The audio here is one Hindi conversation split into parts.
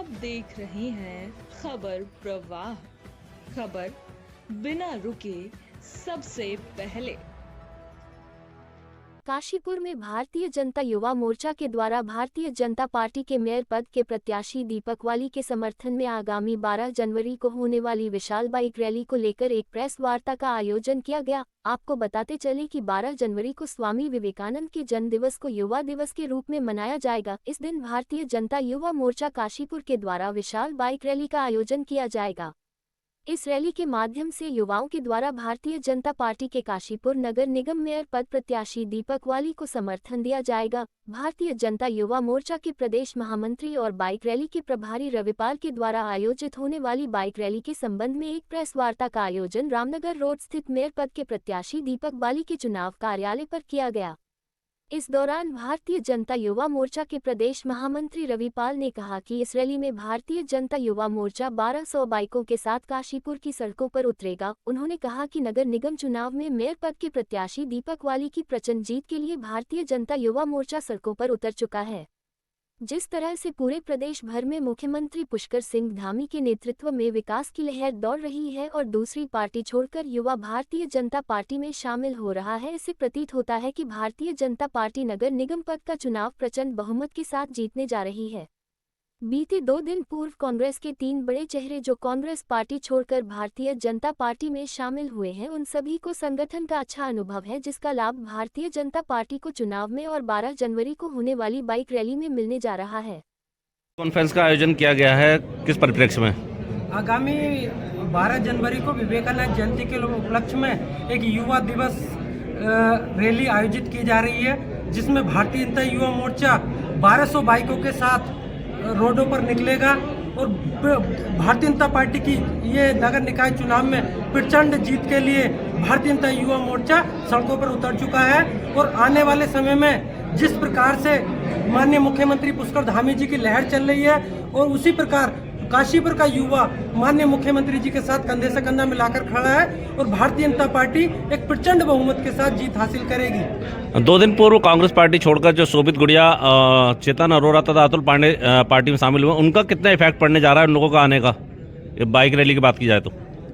आप देख रहे हैं खबर प्रवाह। खबर बिना रुके, सबसे पहले। काशीपुर में भारतीय जनता युवा मोर्चा के द्वारा भारतीय जनता पार्टी के मेयर पद के प्रत्याशी दीपक वाली के समर्थन में आगामी 12 जनवरी को होने वाली विशाल बाइक रैली को लेकर एक प्रेस वार्ता का आयोजन किया गया। आपको बताते चले कि 12 जनवरी को स्वामी विवेकानंद के जन्म दिवस को युवा दिवस के रूप में मनाया जाएगा। इस दिन भारतीय जनता युवा मोर्चा काशीपुर के द्वारा विशाल बाइक रैली का आयोजन किया जाएगा। इस रैली के माध्यम से युवाओं के द्वारा भारतीय जनता पार्टी के काशीपुर नगर निगम मेयर पद प्रत्याशी दीपक वाली को समर्थन दिया जाएगा। भारतीय जनता युवा मोर्चा के प्रदेश महामंत्री और बाइक रैली के प्रभारी रविपाल के द्वारा आयोजित होने वाली बाइक रैली के संबंध में एक प्रेस वार्ता का आयोजन रामनगर रोड स्थित मेयर पद के प्रत्याशी दीपक वाली के चुनाव कार्यालय पर किया गया। इस दौरान भारतीय जनता युवा मोर्चा के प्रदेश महामंत्री रविपाल ने कहा कि इस रैली में भारतीय जनता युवा मोर्चा 1200 बाइकों के साथ काशीपुर की सड़कों पर उतरेगा। उन्होंने कहा कि नगर निगम चुनाव में मेयर पद के प्रत्याशी दीपक वाली की प्रचंड जीत के लिए भारतीय जनता युवा मोर्चा सड़कों पर उतर चुका है। जिस तरह से पूरे प्रदेश भर में मुख्यमंत्री पुष्कर सिंह धामी के नेतृत्व में विकास की लहर दौड़ रही है और दूसरी पार्टी छोड़कर युवा भारतीय जनता पार्टी में शामिल हो रहा है, इससे प्रतीत होता है कि भारतीय जनता पार्टी नगर निगम पद का चुनाव प्रचंड बहुमत के साथ जीतने जा रही है। बीते 2 दिन पूर्व कांग्रेस के 3 बड़े चेहरे जो कांग्रेस पार्टी छोड़कर भारतीय जनता पार्टी में शामिल हुए हैं, उन सभी को संगठन का अच्छा अनुभव है, जिसका लाभ भारतीय जनता पार्टी को चुनाव में और 12 जनवरी को होने वाली बाइक रैली में मिलने जा रहा है। कॉन्फ्रेंस का आयोजन किया गया है, किस परिप्रेक्ष्य में? आगामी 12 जनवरी को विवेकानंद जयंती के उपलक्ष्य में एक युवा दिवस रैली आयोजित की जा रही है, जिसमें भारतीय जनता युवा मोर्चा 1200 बाइकों के साथ रोडों पर निकलेगा और भारतीय जनता पार्टी की ये नगर निकाय चुनाव में प्रचंड जीत के लिए भारतीय जनता युवा मोर्चा सड़कों पर उतर चुका है। और आने वाले समय में जिस प्रकार से माननीय मुख्यमंत्री पुष्कर धामी जी की लहर चल रही है, और उसी प्रकार काशीपुर का युवा माननीय मुख्यमंत्री जी के साथ कंधे से कंधा मिलाकर खड़ा है और भारतीय जनता पार्टी एक प्रचंड बहुमत के साथ जीत हासिल करेगी। 2 दिन पूर्व कांग्रेस पार्टी छोड़कर जो शोभित गुड़िया, चेतन अरोड़ा तथा अतुल पांडे पार्टी में शामिल हुए, उनका कितना इफेक्ट पड़ने जा रहा है उन लोगों का आने का, बाइक रैली की बात की जाए तो?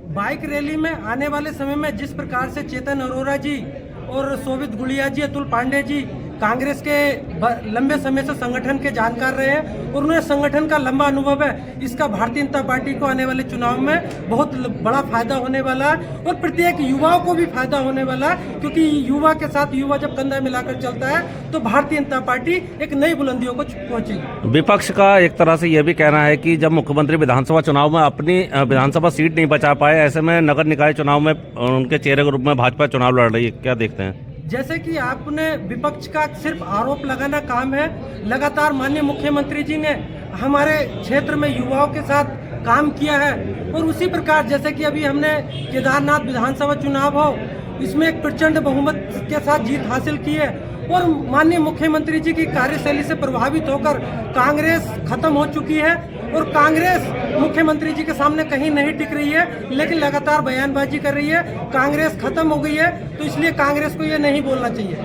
बाइक रैली में आने वाले समय में जिस प्रकार से चेतन अरोड़ा जी और शोभित गुड़िया जी, अतुल पांडे जी कांग्रेस के लंबे समय से संगठन के जानकार रहे हैं और उन्हें संगठन का लंबा अनुभव है, इसका भारतीय जनता पार्टी को आने वाले चुनाव में बहुत बड़ा फायदा होने वाला है और प्रत्येक युवाओं को भी फायदा होने वाला है, क्योंकि युवा के साथ युवा जब कंधा मिलाकर चलता है तो भारतीय जनता पार्टी एक नई बुलंदियों को पहुंचेगी। विपक्ष का एक तरह से यह भी कहना है कि जब मुख्यमंत्री विधानसभा चुनाव में अपनी विधानसभा सीट नहीं बचा पाए, ऐसे में नगर निकाय चुनाव में उनके चेहरे के रूप में भाजपा चुनाव लड़ रही है, क्या देखते हैं? जैसे कि आपने विपक्ष का सिर्फ आरोप लगाना काम है, लगातार माननीय मुख्यमंत्री जी ने हमारे क्षेत्र में युवाओं के साथ काम किया है और उसी प्रकार जैसे कि अभी हमने केदारनाथ विधानसभा चुनाव हो, इसमें एक प्रचंड बहुमत के साथ जीत हासिल की है और माननीय मुख्यमंत्री जी की कार्यशैली से प्रभावित होकर कांग्रेस खत्म हो चुकी है और कांग्रेस मुख्यमंत्री जी के सामने कहीं नहीं टिक रही है, लेकिन लगातार बयानबाजी कर रही है। कांग्रेस खत्म हो गई है, तो इसलिए कांग्रेस को ये नहीं बोलना चाहिए।